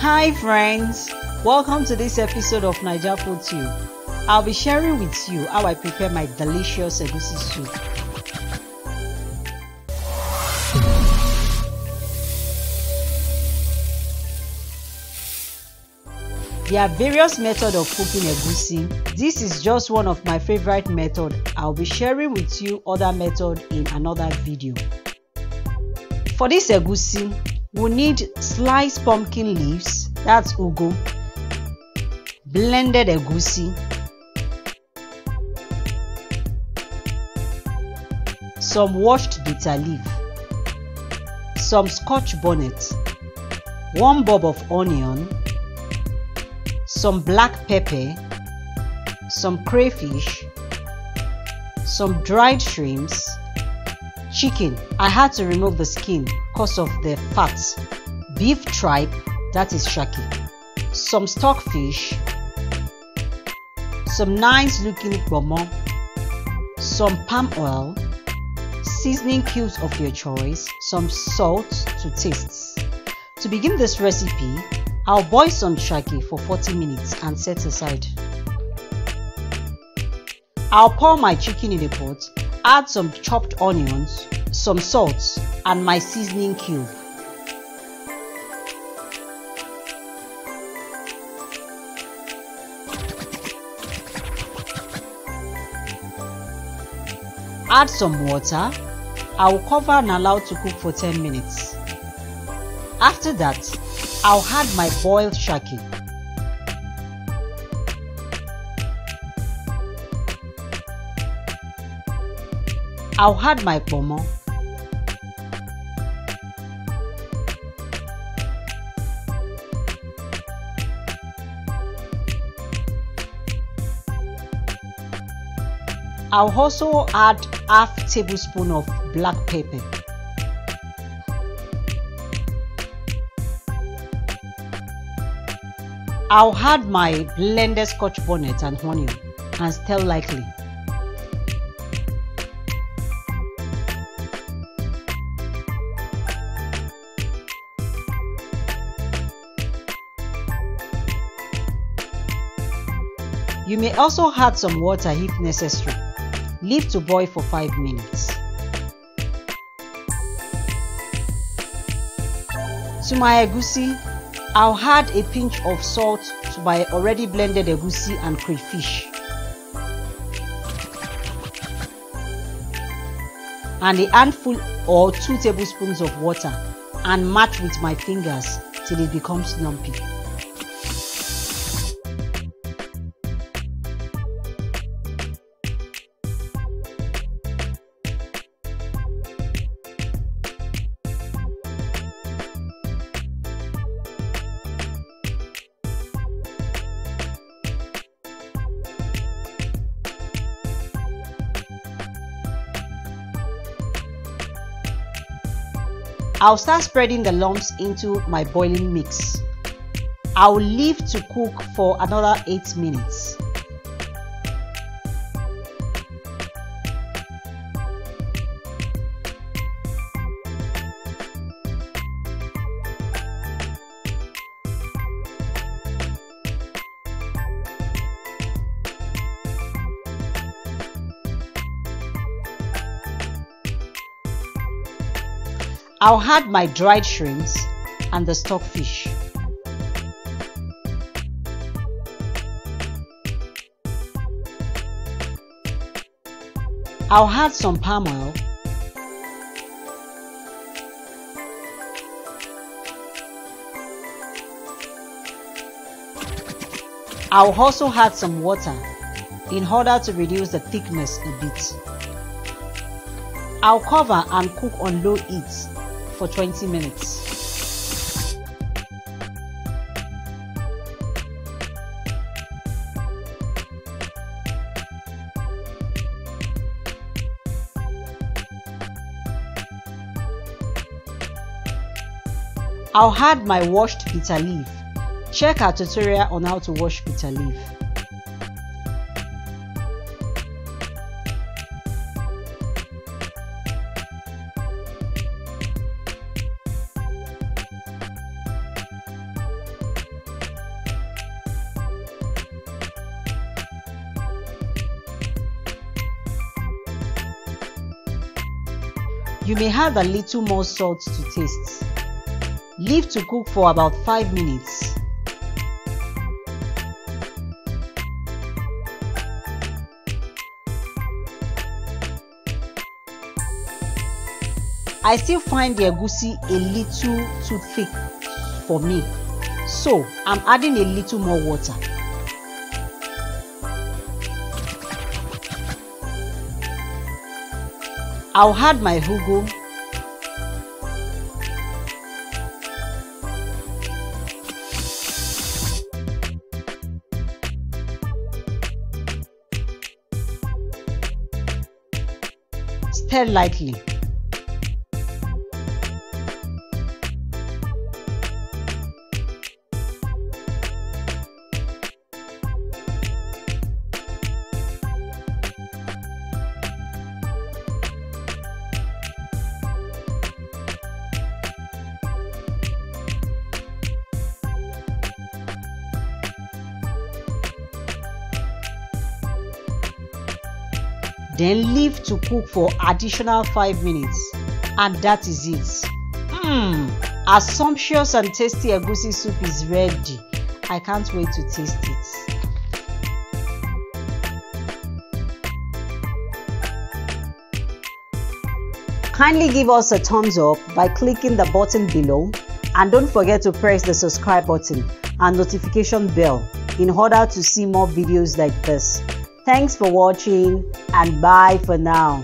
Hi friends, welcome to this episode of Naija Food Tube. I'll be sharing with you how I prepare my delicious egusi soup. There are various methods of cooking egusi. This is just one of my favorite methods. I'll be sharing with you other methods in another video. For this egusi, we need sliced pumpkin leaves, that's ugu, blended egusi, some washed bitter leaf, some scotch bonnet, 1 bulb of onion, some black pepper, some crayfish, some dried shrimps, chicken. I had to remove the skin because of the fat, beef tripe, that is shaki, some stockfish, some nice looking pomo, some palm oil, seasoning cubes of your choice, some salt to taste. To begin this recipe, I'll boil some shaki for 40 minutes and set aside. I'll pour my chicken in a pot, add some chopped onions, some salt, and my seasoning cube. Add some water. I will cover and allow to cook for 10 minutes. After that, I'll add my boiled shaki. I'll add my pomo. I'll also add half tablespoon of black pepper. I'll add my blended scotch bonnet and onion and stir lightly. You may also add some water if necessary. Leave to boil for 5 minutes. To my egusi, I'll add a pinch of salt to my already blended egusi and crayfish, and a handful or 2 tablespoons of water, and match with my fingers till it becomes lumpy. I'll start spreading the lumps into my boiling mix. I'll leave to cook for another 8 minutes. I'll add my dried shrimps and the stockfish. I'll add some palm oil. I'll also add some water in order to reduce the thickness a bit. I'll cover and cook on low heat for 20 minutes. I'll add my washed bitter leaf. Check our tutorial on how to wash bitter leaf. You may add a little more salt to taste. Leave to cook for about 5 minutes. I still find the egusi a little too thick for me, so I'm adding a little more water. I'll add my ugu, stir lightly. Then leave to cook for additional 5 minutes, and that is it. A sumptuous and tasty egusi soup is ready. I can't wait to taste it. Kindly give us a thumbs up by clicking the button below, and don't forget to press the subscribe button and notification bell in order to see more videos like this. Thanks for watching, and bye for now.